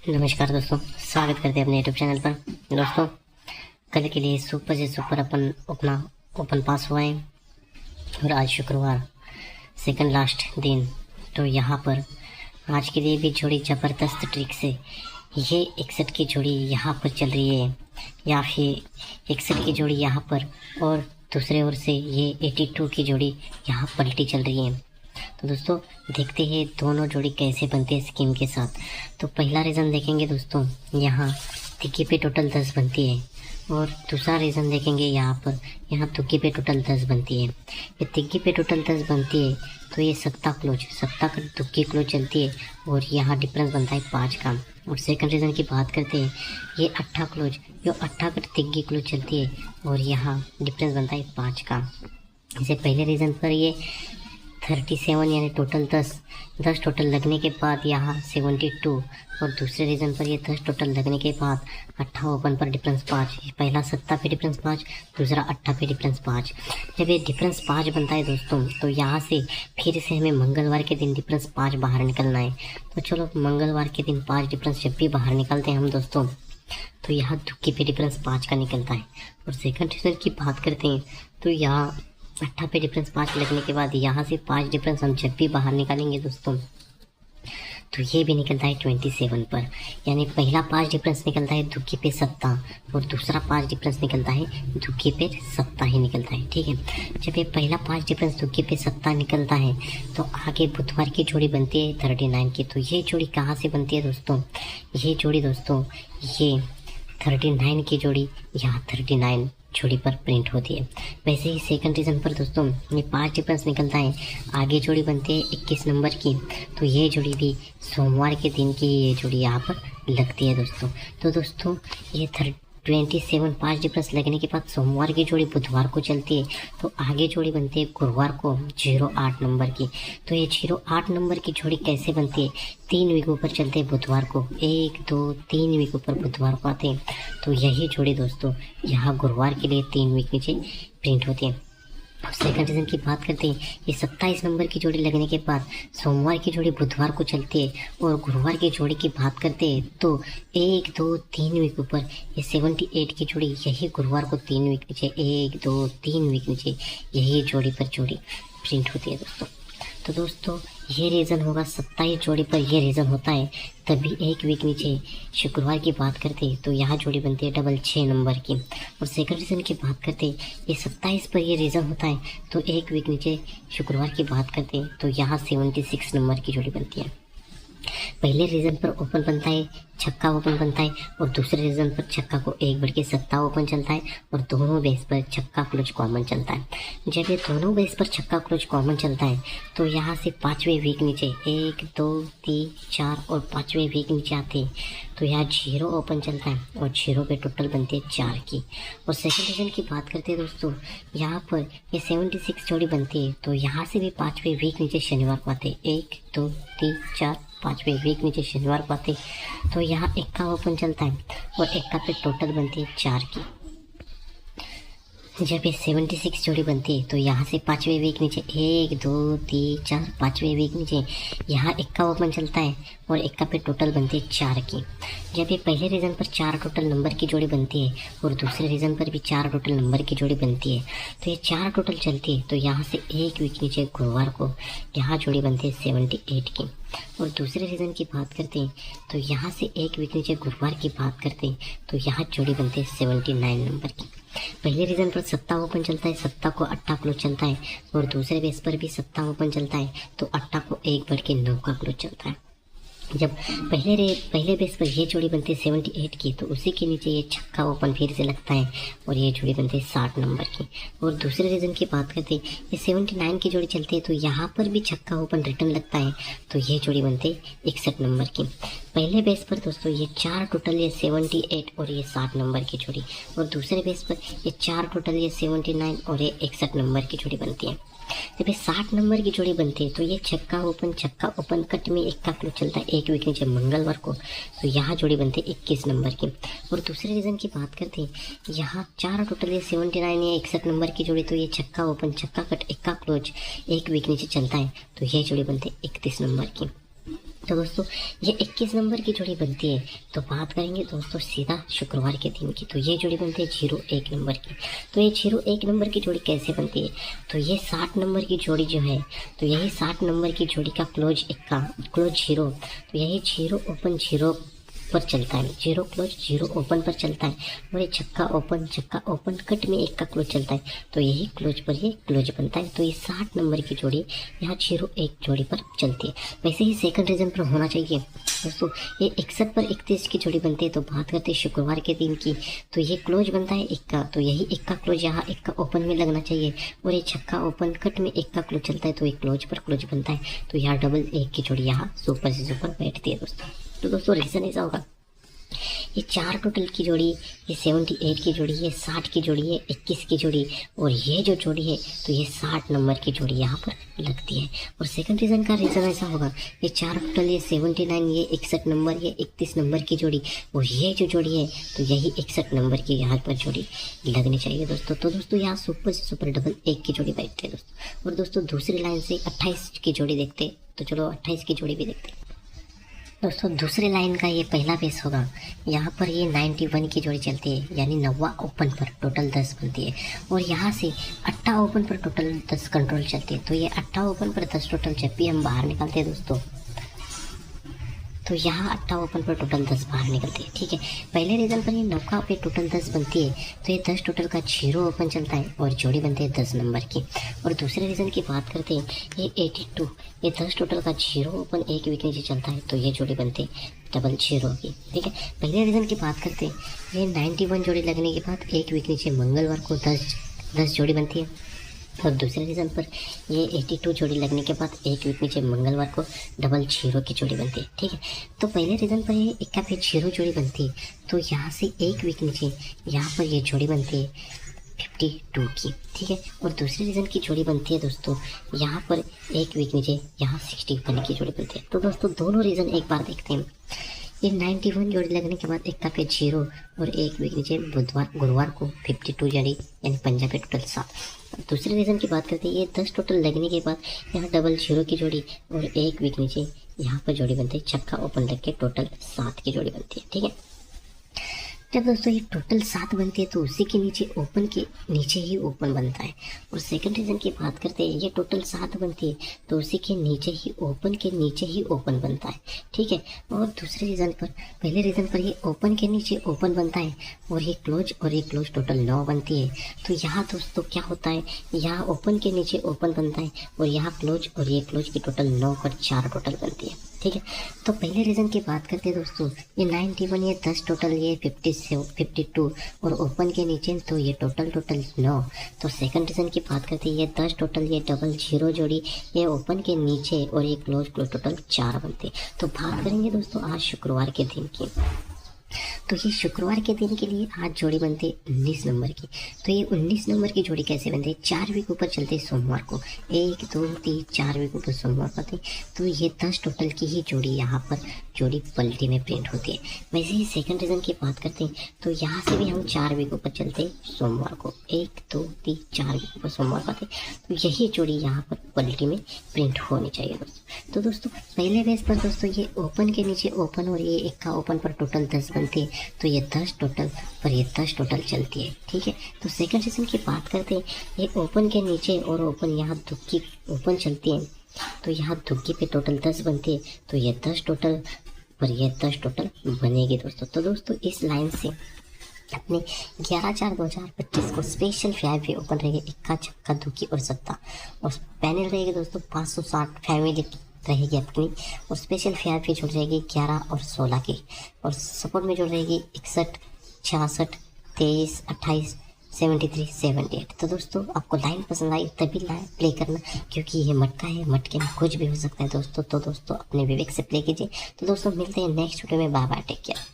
नमस्कार दोस्तों, स्वागत करते हैं अपने यूट्यूब चैनल पर। दोस्तों, कल के लिए सुपर से सुपर अपन अपना ओपन पास हुआ है और आज शुक्रवार सेकंड लास्ट दिन। तो यहाँ पर आज के लिए भी जोड़ी ज़बरदस्त ट्रिक से ये 61 की जोड़ी यहाँ पर चल रही है या फिर 61 की जोड़ी यहाँ पर और दूसरे ओर से ये 82 की जोड़ी यहाँ पलटी चल रही है। तो दोस्तों देखते हैं दोनों जोड़ी कैसे बनते हैं स्कीम के साथ। तो पहला रीज़न देखेंगे दोस्तों, यहाँ तिक्की पे टोटल 10 बनती है और दूसरा रीज़न देखेंगे यहाँ तुक्की पे टोटल 10 बनती है। ये तिक्की पे टोटल 10 बनती है तो ये सत्ता का तुक्की क्लोज चलती है और यहाँ डिफरेंस बनता है 5 का। और सेकंड रीज़न की बात करते हैं, ये 8 क्लोज का तिक्की क्लोज चलती है और यहाँ डिफरेंस बनता है 5 का। इसे पहले रीज़न पर ये 37 यानी टोटल 10 टोटल लगने के बाद यहाँ 72 और दूसरे रीज़न पर ये 10 टोटल लगने के बाद 8 ओपन पर डिफरेंस 5। पहला सत्ता पे डिफरेंस 5, दूसरा 8 पे डिफरेंस 5। जब ये डिफरेंस 5 बनता है दोस्तों तो यहाँ से फिर से हमें मंगलवार के दिन डिफरेंस 5 बाहर निकलना है। तो चलो मंगलवार के दिन 5 डिफरेंस जब भी बाहर निकलते हैं हम दोस्तों तो यहाँ तुक्की पे डिफरेंस 5 का निकलता है। और सेकंड रीज़न की बात करते हैं तो यहाँ 8 पे डिफरेंस 5 लगने के बाद यहाँ से 5 डिफरेंस हम जब भी बाहर निकालेंगे दोस्तों तो ये भी निकलता है 27 पर। यानी पहला 5 डिफरेंस निकलता है दुक्की पे सत्ता और दूसरा 5 डिफरेंस निकलता है दुक्की पे सत्ता ही निकलता है। ठीक है, जब ये पहला 5 डिफरेंस दुक्की पे सत्ता निकलता है तो आगे बुधवार की जोड़ी बनती है 39 की। तो ये जोड़ी कहाँ से बनती है दोस्तों? ये जोड़ी दोस्तों ये 39 की जोड़ी यहाँ 39 जोड़ी पर प्रिंट होती है। वैसे ही सेकंड रीज़न पर दोस्तों ये 5 डिफरेंस निकलता है, आगे जोड़ी बनती है 21 नंबर की। तो ये जोड़ी भी सोमवार के दिन की ये जोड़ी यहाँ पर लगती है दोस्तों। तो दोस्तों ये 27 5 डिफरेंस लगने के बाद सोमवार की जोड़ी बुधवार को चलती है तो आगे जोड़ी बनती है गुरुवार को 08 नंबर की। तो ये 08 नंबर की जोड़ी कैसे बनती है? 3 वीकों पर चलते हैं बुधवार को, 1 2 3 वीकों पर बुधवार को आते हैं। तो यही जोड़ी दोस्तों यहाँ गुरुवार के लिए 3 वीक नीचे प्रिंट होती है। सेकंड रीज़न की बात करते हैं, ये 27 नंबर की जोड़ी लगने के बाद सोमवार की जोड़ी बुधवार को चलती है और गुरुवार की जोड़ी की बात करते हैं तो 1 2 3 वीक ऊपर ये 78 की जोड़ी यही गुरुवार को 3 वीक नीचे 1 2 3 वीक नीचे यही जोड़ी पर जोड़ी प्रिंट होती है दोस्तों। तो दोस्तों ये रीज़न होगा 27 जोड़ी पर ये रीज़न होता है, तभी 1 वीक नीचे शुक्रवार की बात करते हैं तो यहाँ जोड़ी बनती है 6 नंबर की। और सेकंड रीज़न की बात करते हैं, ये 27 पर ये रीज़न होता है तो 1 वीक नीचे शुक्रवार की बात करते हैं तो यहाँ 76 नंबर की जोड़ी बनती है। पहले रीज़न पर ओपन बनता है, छक्का ओपन बनता है और दूसरे रीज़न पर छक्का को 1 बढ़ के सत्ता ओपन चलता है और दोनों बेस पर छक्का क्लोज कॉमन चलता है। जब ये दोनों बेस पर छक्का क्लोज कॉमन चलता है तो यहाँ से 5वें वीक नीचे 1 2 3 4 और 5वें वीक नीचे आते हैं तो यहाँ 0 ओपन चलता है और 0 पे टोटल बनती है 4 की। और सेकंड रीज़न की बात करते हैं दोस्तों, यहाँ पर ये 76 जोड़ी बनती है तो यहाँ से भी 5वें वीक नीचे शनिवार को आते हैं 1 2 3 4 5वें वीक नीचे शनिवार को आते तो यहाँ 1 ओपन चलता है और 1 पे टोटल बनती है 4 की। जब ये 76 जोड़ी बनती है तो यहाँ से 5वें वीक नीचे 1 2 3 4 5वें वीक नीचे यहाँ 1 ओपन चलता है और 1 पे टोटल बनती है 4 की। जब ये पहले रीज़न पर 4 टोटल नंबर की जोड़ी बनती है और दूसरे रीज़न पर भी 4 टोटल नंबर की जोड़ी बनती है तो ये 4 टोटल चलती है तो यहाँ से 1 वीक नीचे गुरुवार को यहाँ जोड़ी बनती है 78 की। और दूसरे रीज़न की बात करते हैं तो यहाँ से 1 वीक नीचे गुरुवार की बात करते हैं तो यहाँ जोड़ी बनती है 79 नंबर की। पहले रीज़न पर सत्ता ओपन चलता है, सत्ता को 8 क्लोज चलता है और दूसरे बेस पर भी सत्ता ओपन चलता है तो 8 को 1 बढ़ के 9 का क्लोज चलता है। जब पहले बेस पर ये जोड़ी बनती है 78 की तो उसी के नीचे ये छक्का ओपन फिर से लगता है और ये जोड़ी बनती है 60 नंबर की। और दूसरे रीज़न की बात करते हैं, ये 79 की जोड़ी चलती है तो यहाँ पर भी छक्का ओपन रिटर्न लगता है तो ये जोड़ी बनती है 61 नंबर की। पहले बेस पर दोस्तों ये 4 टोटल ये 78 और ये 60 नंबर की जोड़ी और दूसरे बेस पर ये 4 टोटल ये 79 और ये 61 नंबर की जोड़ी बनती है। जब ये 60 नंबर की जोड़ी बनती है तो ये छक्का ओपन कट में 1 का क्लोज चलता है 1 वीक नीचे मंगलवार को तो यहाँ जोड़ी बनती है 21 नंबर की। और दूसरे रीज़न की बात करते हैं, यहाँ 4 टोटल ये 79 या 61 नंबर की जोड़ी तो ये छक्का ओपन छक्का कट 1 का क्लोज 1 वीक नीचे चलता है तो ये जोड़ी बनती है 31 नंबर की। तो दोस्तों ये 21 नंबर की जोड़ी बनती है। तो बात करेंगे दोस्तों सीधा शुक्रवार के दिन की। तो ये जोड़ी बनती है 01 नंबर की। तो ये 01 नंबर की जोड़ी कैसे बनती है? तो ये 60 नंबर की जोड़ी जो है, तो यही 60 नंबर की जोड़ी का क्लोज इक्का, क्लोज 0, तो यही 0 ओपन 0 पर चलता है, 0 क्लोज 0 ओपन पर चलता है। और ये छक्का ओपन कट में 1 का क्लोज चलता है। तो यही क्लोज पर ये क्लोज बनता है। तो ये 60 नंबर की जोड़ी यहाँ 01 जोड़ी पर चलती है। वैसे ही सेकंड रीजन पर होना चाहिए दोस्तों। ये 61 पर 31 की जोड़ी बनती है। तो बात करते हैं शुक्रवार के दिन की। तो ये क्लोज बनता है 1 का, तो यही 1 का क्लोज यहाँ 1 का ओपन में लगना चाहिए। और ये छक्का ओपन कट में 1 का क्लोज चलता है। तो ये क्लोज पर क्लोज बनता है। तो यहाँ डबल 1 की जोड़ी यहाँ सुपर से सुपर बैठती है दोस्तों। तो दोस्तों रीजन ऐसा होगा, ये 4 टोटल की जोड़ी, ये 78 की जोड़ी, ये 60 की जोड़ी, ये 21 की जोड़ी, और ये जो जोड़ी है तो ये 60 नंबर की जोड़ी यहाँ पर लगती है। और सेकंड रीजन का रीजन ऐसा होगा, ये 4 टोटल, ये 79, ये 61 नंबर, ये 31 नंबर की जोड़ी, और ये जो जोड़ी है तो यही 61 नंबर की यहाँ पर जोड़ी लगनी चाहिए दोस्तों। तो दोस्तों यहाँ सुपर से सुपर डबल 1 की जोड़ी बैठते हैं दोस्तों। और दोस्तों दूसरी लाइन से 28 की जोड़ी देखते, तो चलो 28 की जोड़ी भी देखते हैं दोस्तों। दूसरी लाइन का ये पहला बेस होगा, यहाँ पर ये 91 की जोड़ी चलती है, यानी 9वां ओपन पर टोटल 10 बनती है। और यहाँ से 8 ओपन पर टोटल 10 कंट्रोल चलती है। तो ये 8 ओपन पर 10 टोटल जब भी हम बाहर निकालते हैं दोस्तों, तो यहाँ 8 ओपन पर टोटल 10 बाहर निकलती है। ठीक है, पहले रीजन पर ये 9 पे टोटल 10 बनती है। तो ये 10 टोटल का 0 ओपन चलता है और जोड़ी बनती है 10 नंबर की। और दूसरे रीजन की बात करते हैं, ये 82, ये 10 टोटल का 0 ओपन 1 वीक नीचे चलता है। तो ये जोड़ी बनती है डबल 0 की। ठीक है, पहले रीजन की बात करते हैं, ये 91 जोड़ी लगने के बाद 1 वीक नीचे मंगलवार को 10 जोड़ी बनती है। और दूसरे रीजन पर ये 82 जोड़ी लगने के बाद 1 वीक नीचे मंगलवार को डबल 0 की जोड़ी बनती है। ठीक है, तो पहले रीजन पर ये 1 पे 0 जोड़ी बनती है। तो यहाँ से 1 वीक नीचे यहाँ पर ये जोड़ी बनती है 52 की। ठीक है, और दूसरे रीजन की जोड़ी बनती है दोस्तों, यहाँ पर 1 वीक नीचे यहाँ 61 की जोड़ी बनती है। तो दोस्तों दोनों रीजन एक बार देखते हैं। ये 91 जोड़ी लगने के बाद 1 पे 0 और 1 वीक नीचे गुरुवार को 52 जोड़ी, यानी पंजाब पे टोटल 7। दूसरे रीजन की बात करते हैं, ये 10 टोटल लगने के बाद यहाँ डबल 0 की जोड़ी और 1 वीक नीचे यहाँ पर जोड़ी बनती है छक्का ओपन लग के टोटल 7 की जोड़ी बनती है। ठीक है, जब दोस्तों ये टोटल 7 बनती है तो उसी के नीचे ओपन के नीचे ही ओपन बनता है। और सेकंड रीजन की बात करते हैं, ये टोटल 7 बनती है तो उसी के नीचे ही ओपन के नीचे ही ओपन बनता है। ठीक है, और दूसरे रीजन पर, पहले रीजन पर ये ओपन के नीचे ओपन बनता है और ये क्लोज टोटल 9 बनती है। तो यहाँ दोस्तों क्या होता है, यहाँ ओपन के नीचे ओपन बनता है और यहाँ क्लोज और ये क्लोज की टोटल 9 पर 4 टोटल बनती है। ठीक है, तो पहले रीजन की बात करते हैं दोस्तों, ये 91, ये 10 टोटल, ये 52 और ओपन के नीचे तो ये टोटल 9। तो सेकंड रीजन की बात करते हैं, ये 10 टोटल, ये डबल 0 जोड़ी, ये ओपन के नीचे और ये क्लोज टोटल 4 बनते। तो बात करेंगे दोस्तों आज शुक्रवार के दिन की। तो ये शुक्रवार के दिन के लिए आज जोड़ी बनती है 19 नंबर की। तो ये 19 नंबर की जोड़ी कैसे बनती है, 4 वीक ऊपर चलते हैं सोमवार को, 1 2 3 4 वीक ऊपर सोमवार को आते। तो ये 10 टोटल की ही जोड़ी यहाँ पर जोड़ी पलटी में प्रिंट होती है। वैसे ही सेकंड रीजन की बात करते हैं, तो यहाँ से भी हम 4 वीक ऊपर चलते हैं सोमवार को, 1 2 3 4 वीक ऊपर सोमवार को आते। तो यही जोड़ी यहाँ पर पलटी में प्रिंट होनी चाहिए दोस्तों। तो दोस्तों पहले बेस पर दोस्तों ये ओपन के नीचे ओपन और ये 1 का ओपन पर टोटल 10 बनती है। तो ये 10 टोटल पर ये 10 टोटल चलती है। ठीक है, तो सेकंड रीजन की बात करते हैं, ये ओपन के नीचे और ओपन यहाँ दुक्की ओपन चलती है। तो यहाँ दुक्की पे टोटल 10 बनती है। तो ये 10 टोटल पर ये 10 टोटल बनेगी दोस्तों। तो दोस्तों इस लाइन से अपने 11/4/2025 को स्पेशल 5 ओपन रहेगी, इक्का छक्का दुक्की और सत्ता। और पैनल रहेगी दोस्तों 560 फैमिली रहेगी अपनी। और स्पेशल 5 जुड़ रहेगी 11 और 16 की। और सपोर्ट में जुड़ रहेगी 61 66 23 28 73 78। तो दोस्तों आपको लाइन पसंद आई तभी लाइन प्ले करना, क्योंकि ये मटका है, मटके में कुछ भी हो सकता है दोस्तों। तो दोस्तों अपने विवेक से प्ले कीजिए। तो दोस्तों मिलते हैं नेक्स्ट वीडियो में। Bye bye, take care.